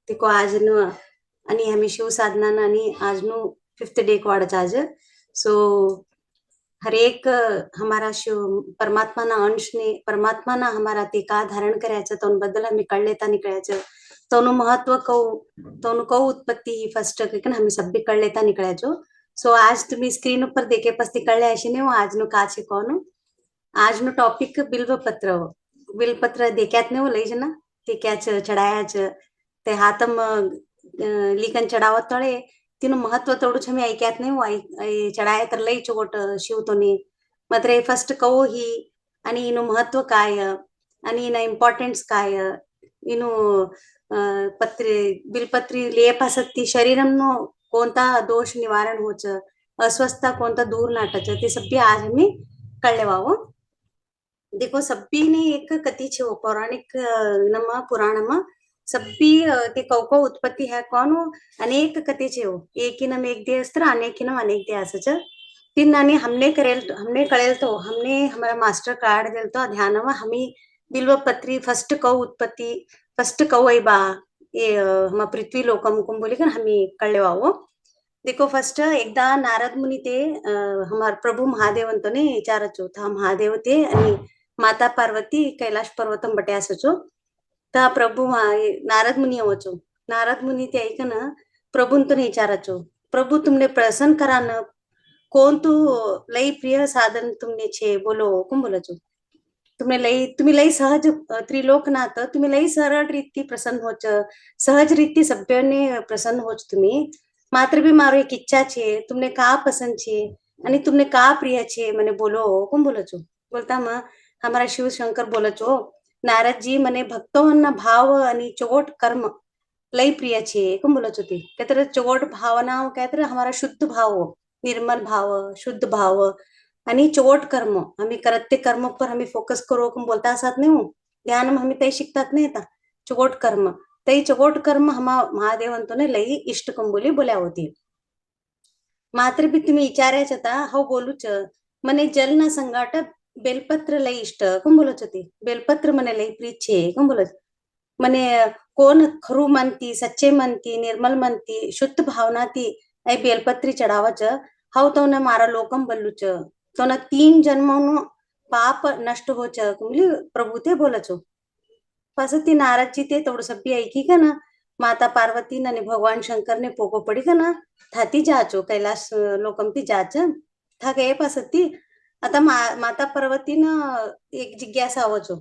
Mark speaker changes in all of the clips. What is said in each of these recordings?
Speaker 1: देखो आज नु आणि आम्ही शिव साधना आणि आज नु 5th डे क्वाड आज सो हर एक हमारा शिव परमात्मा ना अंश ने परमात्मा ना हमारा ते का धारण करायचं तो बद्दल आम्ही कळलेता निकळायचं तोनु महत्व तोनु कौ उत्पत्ति ही फर्स्ट कि हमें सब भी कळलेता निकळायचो सो आज तुम्ही स्क्रीन ऊपर देखे पस्ती कळले अशी ने आज नु का शिकवनु आज नु टॉपिक बिल्वपत्र देख्यात ने लई जना ते क्याच चढायाच ते हातम लिकन चढावत तळे तिनं महत्व तेवढं छमी ऐक्यात नाही चढाय तर लई चोट शिवतोनी मात्र फर्स्ट कहो ही आणि इनु महत्व काय आणि इना इम्पॉर्टन्स काय इनु पत्री बिलपत्री लेपासत्ती शरीरमनो कोणता दोष निवारण होच अस्वस्थता कोणता दूर नाटच ते सभी आज हमें कळलेवावो देखो सभी ने एक कथी छे पौराणिक नमा पुराणमा सभी ते कौको उत्पत्ति है कौन अनेक कथे छे एक नम एक दे अस्त्र अनेक नम अनेक दे असच तीन नानी हमने कळेल तो हमने हमारा मास्टर कार्ड देल तो ध्यान में हमी बिल्वपत्री फर्स्ट कौ उत्पत्ति फर्स्ट कौ बा ये हम पृथ्वी लोकम कुम बोली कर हमी कळले वावो देखो फर्स्ट एकदा नारद मुनी ते हमार प्रभु महादेव ने विचारचो था महादेव ते आणि माता पार्वती कैलाश पर्वतम बटे असचो ता प्रभु नारद मुनी अवचो नारद मुनी ते ऐकन प्रभुन तो विचारचो प्रभु तुमने प्रसन्न करा न कोण तू लई प्रिय साधन तुमने छे बोलो कुम बोलचो तुम्ही लई सहज त्रिलोकनाथ तुम्ही लई सरळ रीती प्रसन्न होच सहज रीती सभ्यने प्रसन्न होच तुम्ही मात्र भी मारो एक इच्छा छे तुमने का पसंद छे आणि तुमने का प्रिय छे मने बोलो कुम बोलचो बोलता म हमारा शिव शंकर बोलचो नारद जी मने भक्तों भाव आणि चोट कर्म लई प्रिय छे कुम बोलच होती कहते चोट भावना कहते हमारा शुद्ध भाव निर्मल भाव शुद्ध भाव आणि चोट कर्म आम्ही करत ते कर्म पर हमें फोकस करो कुम बोलता असत नाही हूँ ध्यान में हमें तय शिकतात नाही आता चोट कर्म तई चोट कर्म हमा महादेवंतो ने लई इष्ट कुम बोल्या होती मात्र भी तुम्ही विचारायच आता हो बोलूच मने जल ना संगाट बेलपत्र लई इष्ट कुम बोलच होती बेलपत्र मने लई प्रीत छे कुम बोलच मने कोण खरू मानती सच्चे मानती निर्मल मानती शुद्ध भावना ती ऐ बेलपत्री चढ़ावच हाउ तो न मारा लोकम बल्लुच तो न 3 जन्मों पाप नष्ट होच कुमली प्रभु ते बोलचो पसती नारद जी ते थोड़ सभी ऐकी का ना माता पार्वती ने भगवान शंकर ने पोको पड़ी का ना थाती जाचो कैलाश लोकम ती जाच था गए पसती आता माता पार्वती न एक जिज्ञासा आवचो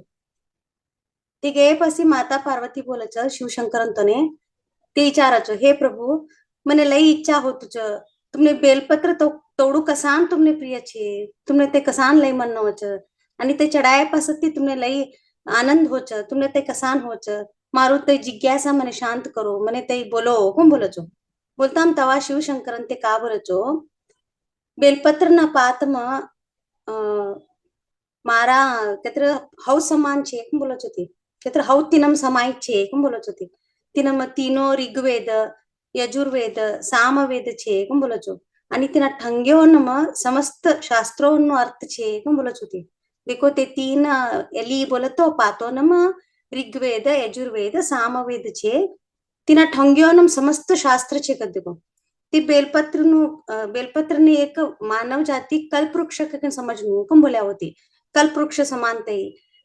Speaker 1: ते गए पसी माता पार्वती बोलच शिवशंकरंतोने ते विचारचो हे प्रभु मने लई इच्छा होतुच तुमने बेलपत्र तो तोडू कसान तुमने प्रिय छे तुमने ते कसान लई मन होच आणि ते चढाय पसती तुमने लई आनंद होच तुमने ते कसान होच मारू ते जिज्ञासा मने शांत करो मने ते बोलो कोण बोलचो बोलता हम तवा शिवशंकरन ते का बोलचो बेलपत्र ना पात म मारा कत्र हौ समान छे कोण बोलच होती कत्र हौ तिनम समाई छे कोण बोलच होती तिनम तीनो ऋग्वेद यजुर्वेद सामवेद छे कोण बोलचो आणि तिना ठंग्यो नम समस्त शास्त्रों नो अर्थ छे कोण बोलच होती देखो ते 3 एली बोलतो पातो नम ऋग्वेद यजुर्वेद सामवेद छे तिना ठंग्यो नम समस्त शास्त्र छे कर देखो ती बेलपत्र ने एक मानव जाती कल्पवृक्ष के समझनु कोण बोल्या होती कल्पवृक्ष समानते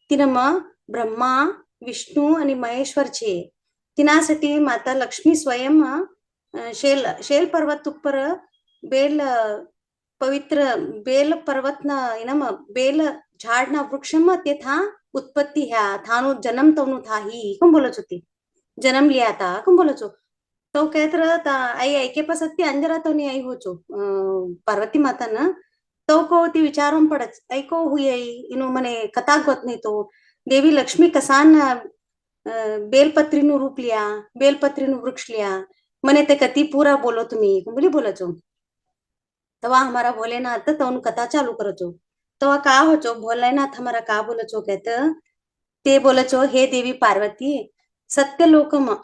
Speaker 1: तिनम ब्रह्मा विष्णू आणि महेश्वर छे तिनासाठी माता लक्ष्मी स्वयं शेल पर्वत ઉપર बेल पवित्र बेल पर्वत ना इनम बेल झाड ना वृक्ष में ते था उत्पत्ति है थानु जन्म तनु था ही कम बोलच होती जन्म लिया था कम बोलचो तो कहत रहता आई ऐके पसती अंजरा तो नहीं आई होचो पार्वती माता ना तो को ती विचारों पड़च ऐको हुई इनु मने कथा गोत नहीं तो देवी लक्ष्मी कसान बेलपत्री नु रूप लिया बेलपत्री नु वृक्ष लिया मने ते कति पूरा बोलो तुम्ही बोली बोलचो तवा हमारा भोलेनाथ तो कथा चालू करचो तवा का होचो भोलेनाथ हमारा का बोलचो कहत ते बोलचो हे देवी पार्वती सत्य लोकम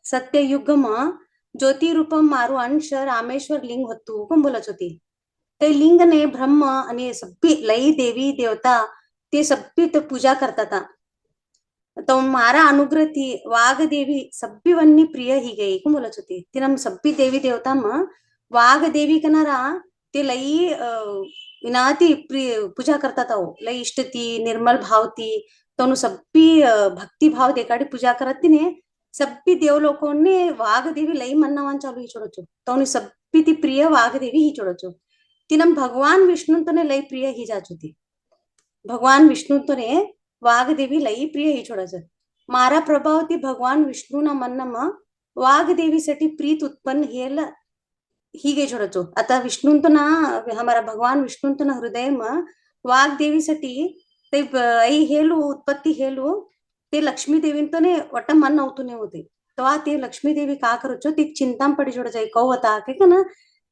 Speaker 1: सत्य युग में ज्योति रूपम मारू अंश रामेश्वर लिंग होतु कोण बोलच होती ते लिंग ने ब्रह्म आणि सभी लई देवी देवता ते सभी तो पूजा करता था तो मारा अनुग्रह थी वाघ देवी सब्बी वन्नी प्रिय ही गई को बोलत होती ती नम सब्बी देवी देवता म वाघ देवी कनारा ते लई विनाती प्रिय पूजा करता था लई इष्ट ती निर्मल भाव ती तो सब्बी भक्ति भाव देकाडी पूजा करत ने सब्बी देव लोगों ने वाघ देवी लई मन्नावान चालू ही छोड़ो तो सब्बी ती प्रिय वाघ देवी ही छोड़ो तिनम भगवान विष्णु तो ने लई प्रिय ही जाचुती भगवान विष्णु तो ने वाघ देवी लई प्रिय ही छोड़ा मारा प्रभाव ती भगवान विष्णु ना मन म वाघ देवी साठी प्रीत उत्पन्न हेल ಹೀಗೆ छोड़ो आता विष्णु तो ना हमारा भगवान विष्णु तो ना हृदय में वाघ देवी साठी ते आई हेलू उत्पत्ति हेलू ते लक्ष्मी देवी तो ने वट मन नव्हतूने होते तेव्हा ते लक्ष्मी देवी का करो ते चिंता पडी जोडायचं कौ होता के का ना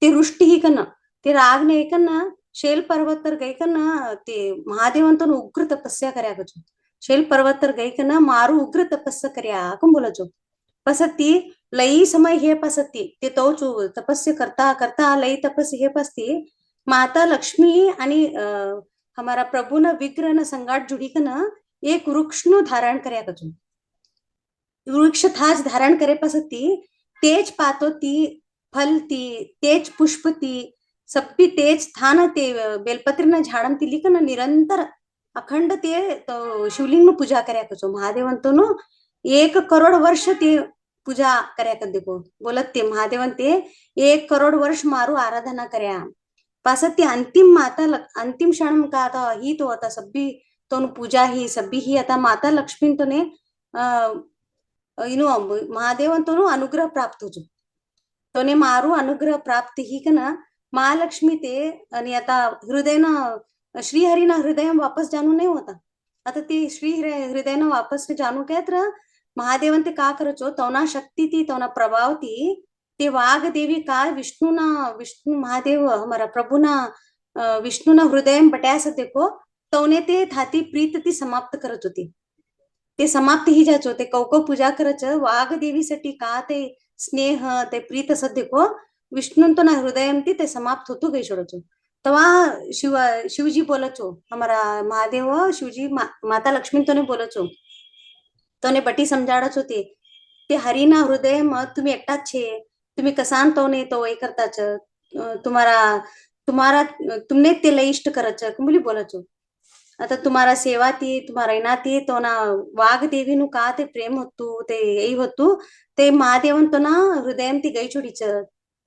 Speaker 1: ते रुष्टी ही कन ते राग ने का ना शेल पर्वत तर गई का ना ते महादेवन तो उग्र तपस्या कर्या गजो शेल पर्वत तर गई का ना मारू उग्र तपस्या कर्या कम बोलाचो पसती लई समय हे पसती ते तो तपस्या करता करता लई तपस्या हे पसती माता लक्ष्मी आणि हमारा प्रभु न विग्रह न संगाट जुड़ी का न एक वृक्ष नु धारण कर्या कजू वृक्ष थाज धारण करे पसती तेज पातो ती फल ती तेज पुष्प ती सप्पी तेज स्थान ते बेलपत्री न झाडम ती लिखन निरंतर अखंड ते तो शिवलिंग नु पूजा कर्या कजो महादेवंतो नु 1 करोड वर्ष ते पूजा કર્યા कर देखो बोलत ते महादेवन ते 1 करोड वर्ष मारू आराधना કર્યા पास ते अंतिम माता अंतिम क्षण का आता ही तो आता सब्बी तो पूजा ही सब्बी ही आता माता लक्ष्मी तो ने इनो महादेवन तो अनुग्रह प्राप्त हो तो ने मारू अनुग्रह प्राप्त ही का ना महालक्ष्मी ते आणि आता हृदय ना श्रीहरी ना हृदय वापस जानू नहीं होता आता ते श्री हृदय ना वापस जानू काय तर महादेवन ते का करचो तोना शक्ति थी तोना प्रभाव थी ते वाघ देवी का विष्णु महादेव हमारा प्रभु ना विष्णु ना हृदय बट्यास देखो तोने ते थाती प्रीत ती समाप्त करत होती ते समाप्त ही जाचो ते कौकौ पूजा करच वाघ देवी साठी का ते स्नेह ते प्रीत असत देखो विष्णु तो ना हृदय ते समाप्त होतो गई छोड़चो तवा शिवजी बोलचो हमारा महादेव शिवजी माता लक्ष्मी तो ने बोलचो तो ने बटी समजाडच होती ते हरिना हृदय मग तुम्ही एकटाच छे तुम्ही कसान तो ने तो करताच तुम्हारा तुम्हारा तुमने ते लई इष्ट करच कुंबली बोलचो आता तुम्हारा सेवा ती तुम्हारा इनाती तो ना वाघ देवी नु का ते प्रेम होतू ते यही होतू ते महादेवन तो ना हृदय ती गई छोडीच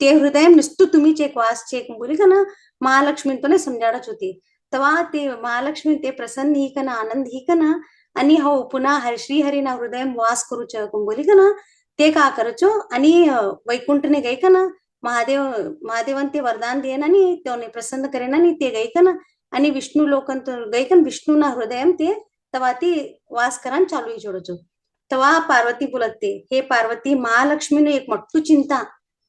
Speaker 1: ते हृदय नुसतू तुम्हीच एक वास छे कुंबली का ना महालक्ष्मी तो ने समजाडच होती तवा ते महालक्ष्मी ते प्रसन्न ही का ना आनंद ही का ना आणि हो पुन्हा श्रीहरी ना हृदय वास करूच कुंबोली का ना ते का करचो आणि वैकुंठ ने गई का ना महादेवन ते वरदान देन आणि तोने प्रसन्न करेन आणि ते गई का ना आणि विष्णु लोकन गई का विष्णु ना हृदय ते तवा ती वास करान चालू ही जोडचो तवा पार्वती बोलते हे पार्वती महालक्ष्मी ने एक मट्टू चिंता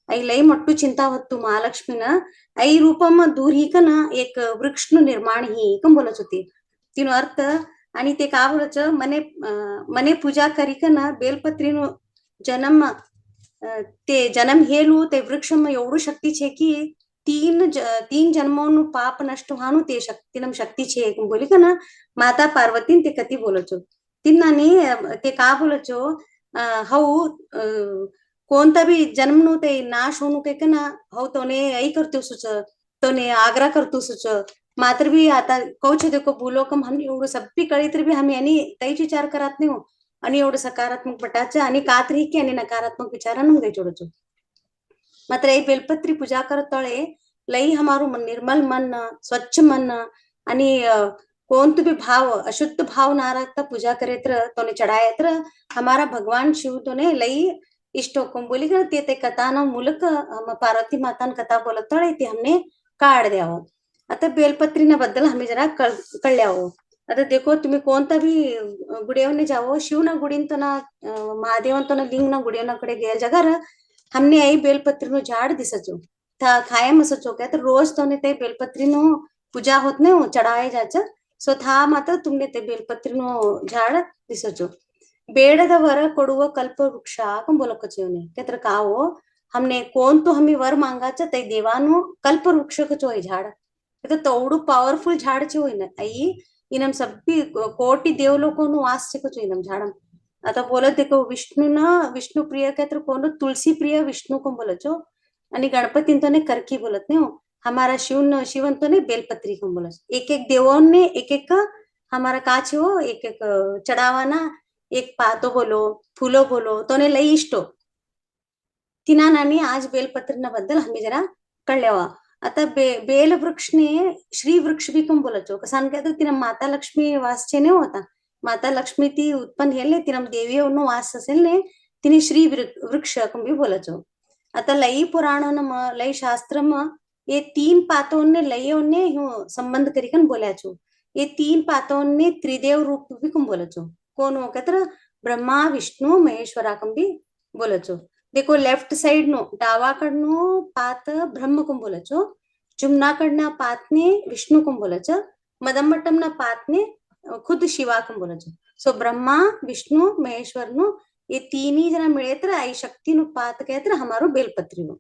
Speaker 1: आई लई मट्टू चिंता होत महालक्ष्मी ना आई रूपम दूर ही का ना एक वृक्ष नु निर्माण ही कम बोलत होती तीन अर्थ आणि ते का बोलायचं मने पूजा करी का ना बेलपत्रीनो जन्म ते जन्म हेलू ते वृक्ष एवढू शक्ती छे की तीन जन्मों पाप नष्ट होवानु ते शक्तीनम शक्ती छे बोली का ना माता पार्वती ते कती बोलचो तिन्नानी ते का बोलचो हऊ कोणता भी जन्म नु ते नाश होनु के का ना हऊ तोने आई करतो सुच तोने आग्रह करतो सुच मात्र भी आता कौच देखो भूलोकम हम एवढं सब्बी कळी तर भी आम्ही आणि काहीच विचार करत नाही आणि एवढं सकारात्मक पटाचं आणि कात्री की आणि नकारात्मक विचारानं मध्ये जोडचो मात्र ये बेलपत्री पूजा करतळे लई हमारू निर्मल मन स्वच्छ मन आणि कोणतं भी भाव अशुद्ध भाव नाराखता पूजा करे तर तोने चढ़ाए तर हमारा भगवान शिव तोने लई इष्ट हुकुम बोली कर ते कथा ना मूलक पार्वती माता कथा बोलत तळे ते हमने काढ द्यावं आता बेलपत्रीना बद्दल हमें जरा कळल्यावं आता देखो तुम्ही कोणता भी गुडियावने जावो शिवना गुडीन तो ना महादेवन तो ना लिंग ना गुडियावना कडे गेल जगार हमने आई बेलपत्रीनो झाड दिसचो था खायम असचो काय तर रोज तोने ते बेलपत्रीनो पूजा होत नाही चढाए जाच सो था मात्र तुमने ते बेलपत्रीनो झाड दिसचो ಬೇಡದವರ ಕೊಡುವ ಕಲ್ಪವೃಕ್ಷ ಕಂ बोलकचोने केतर काओ हमने कोण तो हमी वर मांगाच ते देवानो कल्पवृक्ष कचो झाड तो तवडू पॉवरफुल झाड चे होईन आई इनम सभी कोटि देवलोकोनु वास छे कछु इनम झाड़म आता बोलत देखो विष्णु न विष्णु प्रिय कहते कोण तुलसी प्रिय विष्णु को बोलो छो आणि गणपती तो ने करकी बोलत ने हमारा शिवन तो ने बेलपत्री को बोलो एक एक देवों ने एक एक हमारा काछ हो एक एक चढ़ावाना एक पातो बोलो फूलो बोलो तो ने लई इष्टो तिना नानी आज बेलपत्र न बद्दल हमें जरा कळलेवा आता बेल वृक्ष ने श्री वृक्ष भी कम बोलचो कसान कहतो तिना माता लक्ष्मी वास छे ने होता माता लक्ष्मी ती उत्पन्न हेले तिना देवीओनो वास असेल ने तिने श्री वृक्ष कम भी बोलचो आता लई पुराण न लई शास्त्र म ये तीन पातों ने लईओ ने संबंध करिकन बोल्याचो ये तीन पातों ने त्रिदेव रूप भी कम बोलचो कोण हो कहतर ब्रह्मा विष्णु महेश्वरा कम भी बोलचो देखो लेफ्ट साइड नो डावाकडनो पात ब्रह्म कुं बोलचो जुमनाकडना पातने विष्णु कुं बोलचो मदमट्टमना पातने खुद शिवा कुं बोलचो सो ब्रह्मा विष्णु महेश्वर नो ये तीन ही जना मिले तर आई शक्ति नु पात कहतर हमारो बेलपत्री नो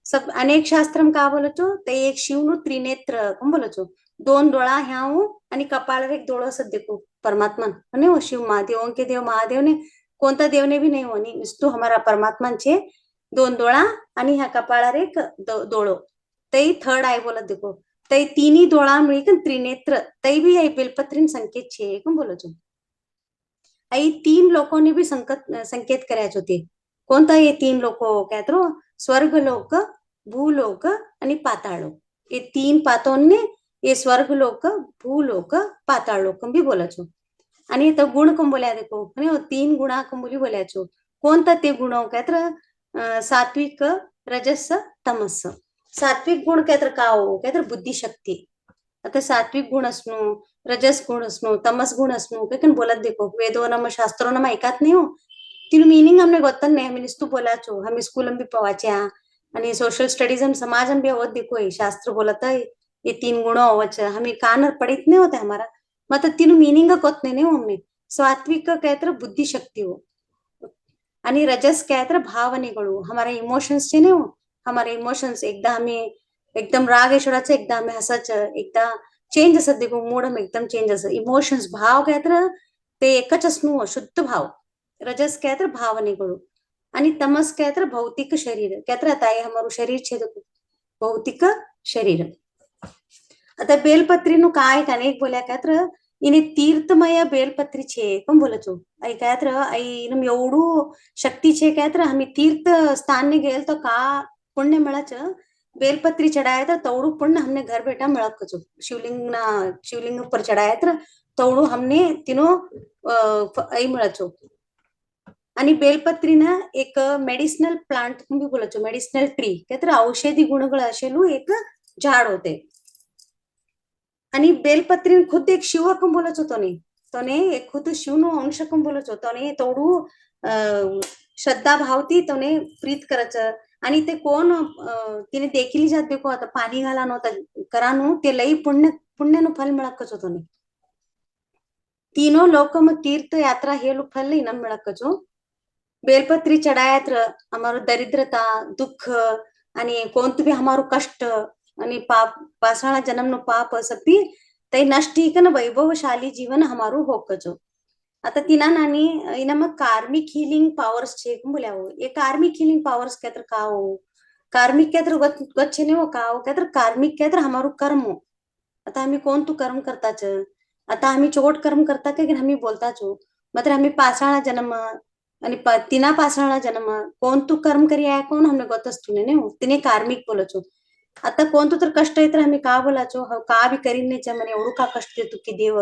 Speaker 1: सब अनेक शास्त्रम का बोलचो ते एक शिव नु त्रिनेत्र कुं बोलचो दोन डोळा ह्याऊ आणि कपाळावर एक डोळो असत देखो परमात्मा आणि वो शिव महादेव के देव महादेव ने कोणता देवने भी नहीं होनी नुसतो हमारा परमात्मांचे दोन डोळा आणि ह्या कपाळावर एक डोळो तई थर्ड आय बोलत देखो तई तिन्ही डोळा मिळकन त्रिनेत्र तई भी आई बेलपत्रीन संकेत छे कोण बोलो छो आई तीन लोकोने भी संकेत करायचे होते कोणता ये तीन लोको कहतरो स्वर्ग लोक भूलोक आणि पाताळ लोक ये तीन पातोंने ये स्वर्ग लोक भूलोक पाताळ लोक भी बोलाचो आणि तो गुण कम बोल्या देखो आणि तीन गुणा कम बोली बोल्याचो कोणता ते गुण कहतर सात्विक रजस तमस सात्विक गुण कहतर का हो कहतर बुद्धिशक्ती आता सात्विक गुण असणो रजस गुण असणो तमस गुण असणो कहकन बोलत देखो वेदो नम शास्त्रो नम ऐकात नहीं हो तीन मीनिंग हमने गोतन नहीं हमें निस्तु बोलाचो हम स्कूल में भी पवाच्या आणि सोशल स्टडीज हम समाज में भी होत देखो शास्त्र बोलत है ये तीन गुण होवच हमें कान पढ़ित नहीं होता हमारा मतलब तीन मीनिंग गोतने नहीं हमने सात्विक कहतर बुद्धिशक्ती हो आणि रजस कहतर भावनेಗಳು हमारे इमोशन्स छे ने हो हमारे इमोशन्स एकदा हमें एकदम राग येशोडाच एकदा हमें हसच एकदा चेंज असत देखो मूड हम एकदम चेंज असत इमोशन्स भाव कहतर ते एकच असणु शुद्ध भाव रजस कहतर भावनेಗಳು आणि तमस कहतर भौतिक शरीर कहतर आता है हमारो शरीर छे देखो भौतिक शरीर आता बेलपत्री नु काय अनेक बोल्या कहतर इने तीर्थमय बेलपत्री छे पण बोलचो आई कहतर आई नम एवढू शक्ती छे कहतर हमें तीर्थ स्थान ने गेल तो का पुण्य मिळच बेलपत्री चढ़ाया था तोड़ू पुण्य हमने घर बैठा मिळत कचो शिवलिंग ऊपर चढ़ाया था तोड़ू हमने तीनों आई मिळचो आणि बेलपत्रीना एक मेडिसिनल प्लांट भी बोलचो मेडिसिनल ट्री कहतर औषधी गुणಗಳು असेलू एक झाड होते आणि बेलपत्री खुद एक शिव कम बोलच होतो ने एक खुद शिव नो अंश कम बोलच होतो ने तोडू श्रद्धा भावती तोने प्रीत करच आणि ते कोण तिने देखील जात देखो आता पाणी घाला नव्हता करानु ते लई पुण्यनु फल मिळकच होतो ने तीनों लोकम तीर्थ यात्रा हे फल इनम मिळकचो बेलपत्री चढ़ायात्र हमारो दरिद्रता दुख आणि कोणत भी हमारो कष्ट आणि पाप पाषाण जन्म नो पाप सभी तई नष्ट हिकन वैभवशाली जीवन हमारो होकचो आता तिना नानी इनम कार्मिक हीलिंग पावर्स छे बोल्या हो ये कार्मिक हीलिंग पावर्स कहतर का हो कार्मिक कहतर गच्छे ने हो का हो कहतर कार्मिक कहतर हमारो कर्म हो आता हमें कोण तू कर्म करता छ आता हमें चोट कर्म करता के हमें बोलता छो मतलब हमें पाषाण जन्म आणि तिना पाषाण जन्म कोण तू कर्म करी आहे कोण हमने गोतस तुने ने तिने कार्मिक बोलचो आता कोणतं तर कष्ट येत आम्ही का बोलाचो का बी करीन नाही म्हणे एवढं का कष्ट देतो की देव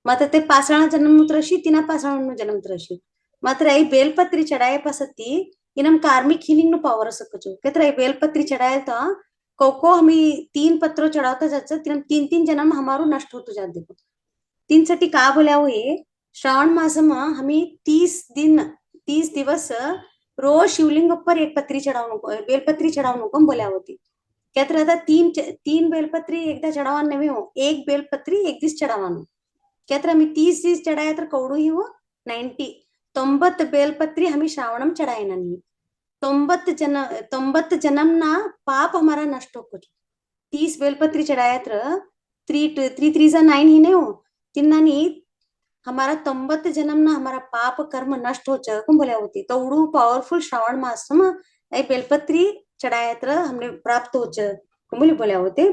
Speaker 1: मात्र ते पाषाण जन्म त्रशी तिना पाषाण जन्म त्रशी मात्र आई बेलपत्री चढ़ाए पसती इनम कार्मिक हीलिंग नो पावर सकचो कहतर आई बेलपत्री चढ़ाए तो कोको हमें तीन पत्रों चढ़ाता जाता तिनम तीन तीन जन्म हमारो नष्ट होतो जात देखो तीन साठी का बोल्या हुए श्रावण मास में हमें 30 दिवस रोज शिवलिंग ऊपर एक पत्री चढ़ावनो बेलपत्री चढ़ावनो कम बोल्या होती कहते रहता तीन बेलपत्री एकदा चढ़ावान नवे हो एक बेलपत्री एक दिस चढ़ावानो कहते हमें 30 दिस चढ़ाया तर कौड़ू ही हो 90 बेलपत्री हमें श्रावणम चढ़ाए नहीं 90 जन्म ना पाप हमारा नष्ट हो कुछ 30 बेलपत्री चढ़ाया तर 3 3 9 ही नहीं हो तिन्नानी हमारा 90 जन्म ना हमारा पाप कर्म नष्ट हो कुम बोल्या होती तवडू पॉवरफुल श्रावण मास ऐ बेलपत्री ಚಡಾಯತ್ರ हमने प्राप्त होच कुंबली बोल्या होते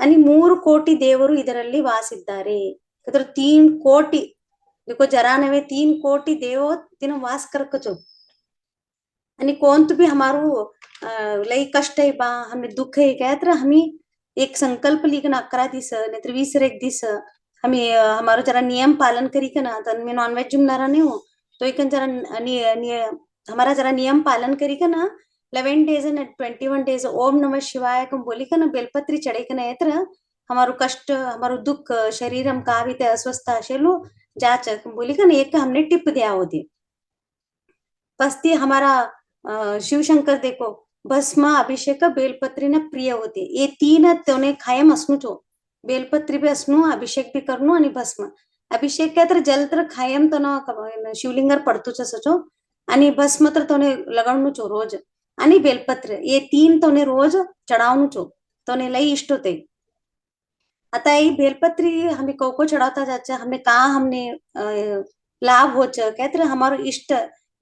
Speaker 1: आणि 3 ಕೋಟಿ ದೇವರು ಇದರಲ್ಲಿ ವಾಸಿದ್ದಾರೆ तर 3 ಕೋಟಿ देखो जरा नवे 3 ಕೋಟಿ देव तिन वास करकचो आणि कोणत भी हमारू लई कष्ट आहे बा हमने दुःख आहे काय तर हमी एक संकल्प लिखना 11 दिस नाहीतर 20 दिस हमी हमारो जरा नियम पालन करी का ना तर मी नॉनवेज जुमणारा नाही हो तो एक जरा हमारा जरा नियम पालन करी का ना 11 days and 21 days ओम नमः शिवाय कम बोली का ना बेलपत्री चढ़े का ना तर हमारो कष्ट हमारो दुःख शरीरम का भी ते अस्वस्थ असेलो जाच बोली का ना एक हमने टिप दिया होती पस्ती हमारा शिव शंकर देखो भस्म अभिषेक बेलपत्री न प्रिय होते ये 3 तोने खायम असणूचो बेलपत्री भी असणू अभिषेक भी करणू आणि भस्म अभिषेक काय तर जल तर खायम तो ना शिवलिंगर पडतोच असचो आणि भस्म तर तोने लगावणूचो रोज आणि बेलपत्र ये 3 तोने रोज चढ़ावणूचो तोने लई इष्ट होते आता ये बेलपत्री हमें को चढ़ाता जाचा हमें कहा हमने लाभ होच काय तर हमारो इष्ट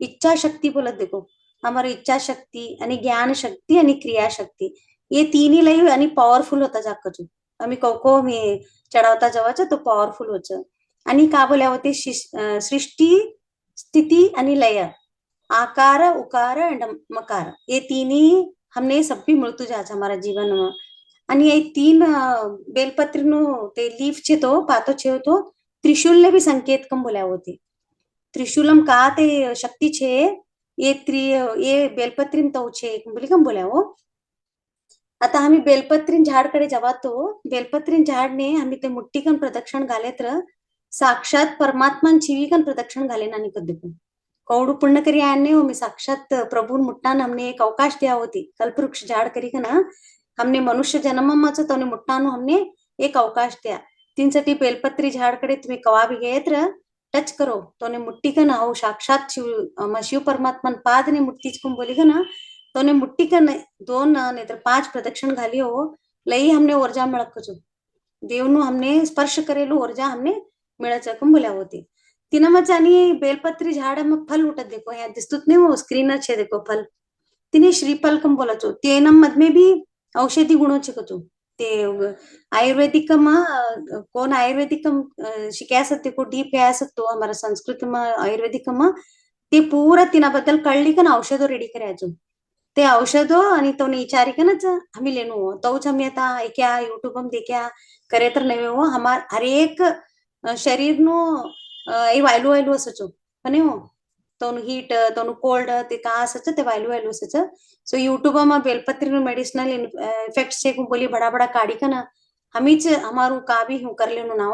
Speaker 1: इच्छा शक्ती बोलत देखो हमारी इच्छा शक्ती आणि ज्ञान शक्ती आणि क्रिया शक्ती ये तिन्ही लई आणि पॉवरफुल होता जाकचो आम्ही को मी चढावता जवाच तो पॉवरफुल होच आणि का बोल्या होते सृष्टी स्थिती आणि लय आकार उकार एंड मकार ये तीनी हमने सब भी मिळतो जाच हमारा जीवन में आणि ये 3 बेलपत्री नो ते लीफ छे तो पातो छे तो त्रिशूल ने भी संकेत कम बोल्या होते त्रिशूलम का ते शक्ती छे ये बेलपत्रीन तो छे बोली कम बोल्या हो आता आम्ही बेलपत्रीन झाडकडे जेव्हा तो बेलपत्रीन झाडने आम्ही ते मुट्टीकन प्रदक्षिण घाले तर साक्षात परमात्मान छिवीकन प्रदक्षिण घाले नानी कद्दू कौडू पुण्य करी आने हो मी साक्षात प्रभु मुट्टान हमने एक अवकाश दिया होती कल्पवृक्ष झाड करी का ना हमने मनुष्य जन्ममाच तो मुट्टानो हमने एक अवकाश दिया तीनसाठी बेलपत्री झाडकडे तुम्ही कवा भी गए तर टच करो तोने मुट्टी का ना हो साक्षात शिव परमात्मा पाद ने मुट्टी को बोली का ना तोने मुट्टी का 2 नहीं तर 5 प्रदक्षिण घाली हो लई हमने ऊर्जा मिळकचो देवनु हमने स्पर्श करेलो ऊर्जा हमने मिळचकम बोल्या होती तिनमच आणि बेलपत्री झाड मग फल उठत देखो यहाँ दिसतुत नहीं वो स्क्रीन छे देखो फल तिने श्रीफल कम बोलाचो तेनम मधमे भी औषधी गुणो छकचो ते आयुर्वेदिक कोण आयुर्वेदिक शिकाय सकते को डीप गया सकतो हमारा संस्कृत में आयुर्वेदिक ते पूरा तिना बद्दल कळली का औषधो रेडी करायचो ते औषधो आणि तो विचारी का ना हमी लेनो तोच हमी आता ऐक्या यूट्यूब में देखा करे तर नवे हो हमार हर एक शरीर नो वायलू वायलू असचो पण हो तोनु हीट तोनु कोल्ड ते का असच ते वायलू वायलू असच सो यूट्यूब में बेलपत्री नो मेडिसिनल इफेक्ट्स छे बोली बड़ा बड़ा काढ़ी का ना हमीच हमारू का भी हूँ कर लेनु ना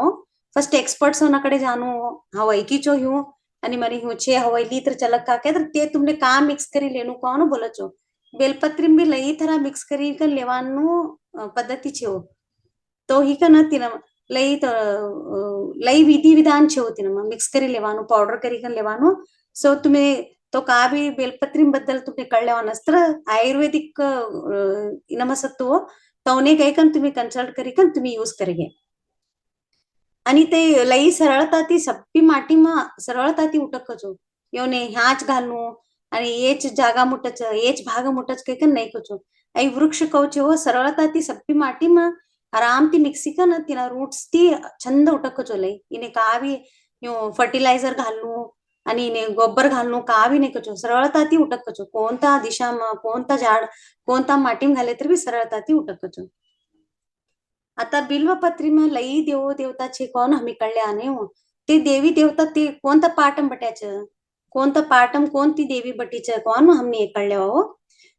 Speaker 1: फर्स्ट एक्सपर्ट्स होनाकडे जाणू हा वैकीचो हूँ आणि मरी हूँ छे हवैली तर चलक का तर ते तुमने का मिक्स करी लेनु कोण बोलचो बेलपत्री भी लई थरा मिक्स करी कर लेवानु पद्धती छे हो तो ही का ना तिना लई लई विधि विधान छे होती ना मिक्स करी लेवानु पाउडर करी कर लेवानु सो तुम्ही तो का भी बेलपत्री बद्दल तुम्ही कळल्यावर नसतर आयुर्वेदिक इनमसत्व तवने काही कन तुम्ही कन्सल्ट करी कन तुम्ही यूज करेगे आणि ते लई सरळता ती सप्पी माटी मा सरळता ती उटकचो योने ह्याच घालू आणि येच जागा मुटच येच भाग मुटच काही कन नाही कचो आई वृक्ष कवचे हो सरळता ती सप्पी माटी मा आराम ती मिक्सी का ना तिना रूट्स ती छंद उटकचो लई इने का भी फर्टिलायझर घालू आणि गोबर घालणं का भी नाही कचो सरळता ती उटक कचो कोणता दिशा कोणता झाड कोणता माटी घाले तर भी सरळता ती उटक कचो आता बिल्वपत्री में लई देवो देवता छे कोण हमी कळले आने हो ते देवी देवता ते कोणता पाटम बट्याच कोणता पाटम कोणती देवी बटीच कोण हमने कळले हो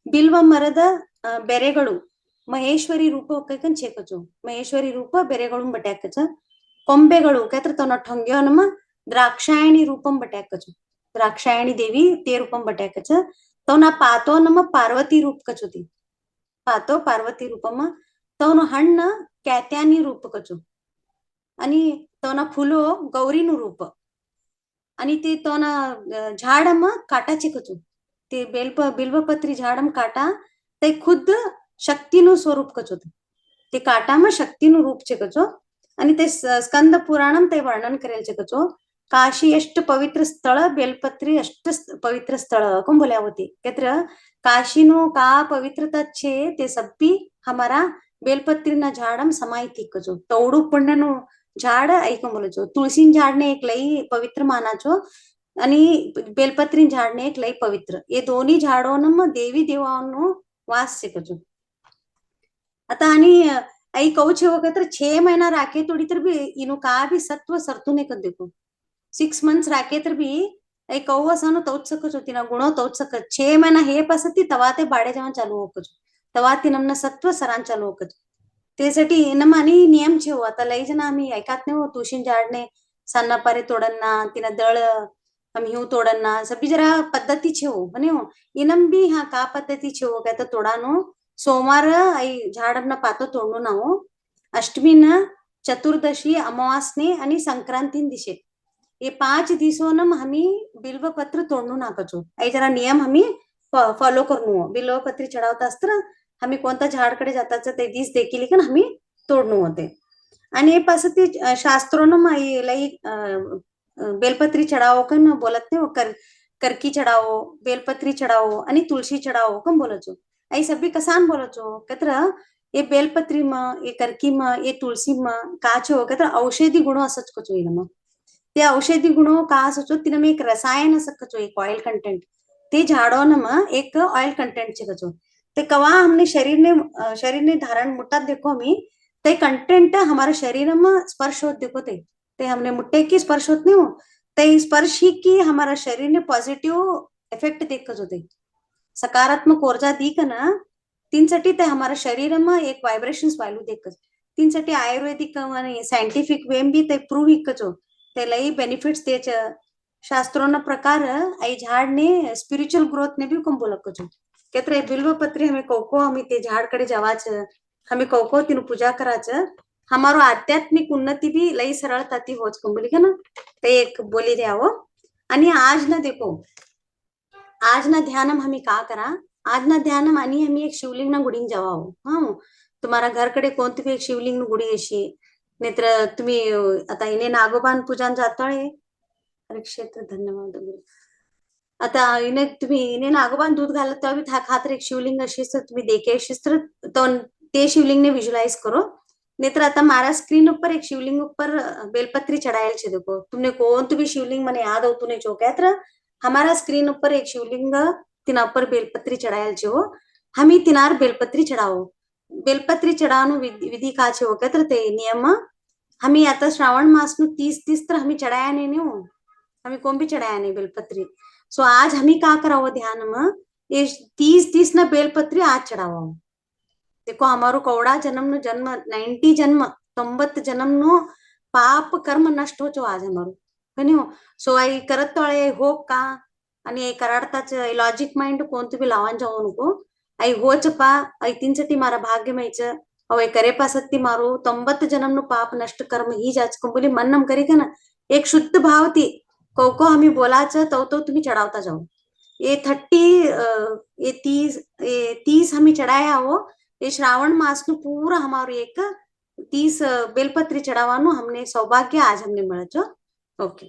Speaker 1: बिल्व मರದ ಬೆರೆಗಳು ಮಹೇಶ್ವರಿ ರೂಪ ಕೈಕನ್ छेकचो ಮಹೇಶ್ವರಿ ರೂಪ ಬೆರೆಗಳು ಬಟ್ಯಾಕಚ ಕೊಂಬೆಗಳು ಕೈತ್ರ ತನ ठंग्यो नम द्राक्षायणी रूपम बट्याकचो द्राक्षायणी देवी ते रूपम बट्याकच तो ना पातो नम पार्वती रूप कचोती पातो पार्वती रूपम तो न हಣ್ಣ ಕ್ಯಾತ್ಯಾನಿ रूप कचो आणि तो ना फुलो गौरीनु रूप आणि ते तो ना झाडम काटाचे कचो ते बिल्वपत्री झाडम काटा ते खुद शक्तीनु स्वरूप कचो ते काटा में शक्तीनु रूप छे कचो અને તે સ્કંદ પુરાણમ તે વર્ણન કરેલ છે કચો કાશી ಎಷ್ಟು ಪವಿತ್ರ ಸ್ಥಳ બેલપત્રી અષ્ટ પવિત્ર સ્થળ કોણ બોલ્યા હોતી કેત્ર કાશીનો કા પવિત્રતા છે તે સભી હમારા બેલપત્રીના ઝાડમ સમાય થી કજો તવડું પુણ્યનું ઝાડ ऐकून बोलो છો તુલસી ઝાડને એક લઈ પવિત્ર માના છો आणि बेलपत्री झाडने एक लई पवित्र એ दोन्ही झाडोनं देवी देवांनो वास છે કજો आता आणि आई कहू छे वगैरे 6 महीना राखे तोड़ी तर भी इनो का भी सत्व सरतु ने कर देखो 6 मंथ्स राखे तर भी आई कहू असं तोच सकत होती ना गुणो तोच सकत 6 महीना हे पसती तवा ते बाडे जेवण चालू होकच तवा ती नमन सत्व सरान चालू होकच त्यासाठी नम आणि नियम छे हो आता लई जण आम्ही ऐकात नाही हो तुळशीन झाडने सन्ना पारे तोडना तिना दळ हम हिव तोडना सभी जरा पद्धती छे हो बने हो इनम भी हाँ का पद्धती छे हो कहता तोडानो सोमवार आई झाडना पातो तोडणं नाव अष्टमीन चतुर्दशी अमावासने आणि संक्रांतीन दिशे ये 5 दिवसों हमी बिल्वपत्र तोडणं नाकचो आई जरा नियम हमी फॉलो करणं बिल्वपत्री चढावता असतं हमी कोणता झाडकडे जाताच ते दिस देखील का हमी तोडणं होते आणि हे पास ते शास्त्रोनं माई लई बेलपत्री चढावो कन बोलत नाही करकी चढावो बेलपत्री चढावो आणि तुळशी चढावो कम बोलचो आई सभी कसान बोलचो कत्र ये बेलपत्री म ये करकी म ये तुळसी म काचो कत्र औषधी गुण असच कचो इनम ते औषधी गुण का असचो तिनम एक रसायन असक कचो एक ऑयल कंटेंट ते झाडोनं म एक ऑयल कंटेंट छे कचो ते कवा हमने शरीर ने धारण मुट्टा देखो हमी ते कंटेंट हमारे शरीर में स्पर्श होत देखो ते हमने मुट्टे की स्पर्श होत नहीं हो ते स्पर्श ही की हमारा शरीर ने पॉझिटिव्ह इफेक्ट देखत होते सकारात्मक ऊर्जा दी का ना तीनसाठी ते हमारा शरीर में एक वाइब्रेशन्स वायू देखत तीनसाठी आयुर्वेदिक आणि सायंटिफिक वे भी ते प्रूव इकचो ते लई बेनिफिट्स देच शास्त्रों प्रकार आई झाड ने स्पिरिच्युअल ग्रोथ ने भी कम बोलक कचो केत्र बिल्वपत्री हमें कौको हमें ते झाड कडे जवाच हमें कौको तीन पूजा कराच हमारो आध्यात्मिक उन्नति भी लई सरलता ती होच कंबली का ना ते एक बोली द्यावो आणि आज ना देखो आज ना ध्यानम हमें का करा आज ना ध्यानम आणि हमें एक शिवलिंग ना गुडीन जावाओ हाँ तुम्हारा घरकडे कोणती भी एक शिवलिंग गुडी अशी नेत्र तुम्ही आता इने नागोबान पूजन जाताळे अरे क्षेत्र धन्यवाद आता इने तुम्ही इने नागोबान दूध घालत तेव्हा भी खातर एक शिवलिंग अशीच तुम्ही देखे अशीच तो ते शिवलिंग ने विजुअलाइज करो नेत्र आता मारा स्क्रीन ऊपर एक शिवलिंग ऊपर बेलपत्री चढ़ायल छे देखो तुमने कौन तो भी शिवलिंग मने याद होतु ने चौकैत्र हमारा स्क्रीन ऊपर एक शिवलिंग तिना ऊपर बेलपत्री चढ़ायल छे हो हमी तिनार बेलपत्री चढ़ाओ बेलपत्री चढ़ानो विधि का छे हो कहत्र ते नियम हमी आता श्रावण मास नु 30 तर हमी चढ़ाया नहीं हो हमी कोण भी चढ़ाया नहीं बेलपत्री सो आज हमी का करावो ध्यान में ये 30 ना बेलपत्री आज चढ़ावो देखो हमारो कौड़ा जन्म 90 जन्म 90 जन्म नो पाप कर्म नष्ट हो आज हमारो बनी हो सो आई करत तळे हो का आणि आई कराडताच लॉजिक माइंड कोणतं बी लावान जाऊ नको आई होच पा आई तीनसाठी मारा भाग्य मैच अव आई करे पासती मारो 90 जन्म नो पाप नष्ट कर्म ही जाच कंबली मन्नम करी का ना एक शुद्ध भाव ती कौको हमी बोलाच तो तुम्ही चढ़ावता जाओ ये 30 हमी चढ़ाया हो ये श्रावण मास नु पूरा हमारो एक 30 बेलपत्री चढ़ावानो हमने सौभाग्य आज हमने મળે છો ओके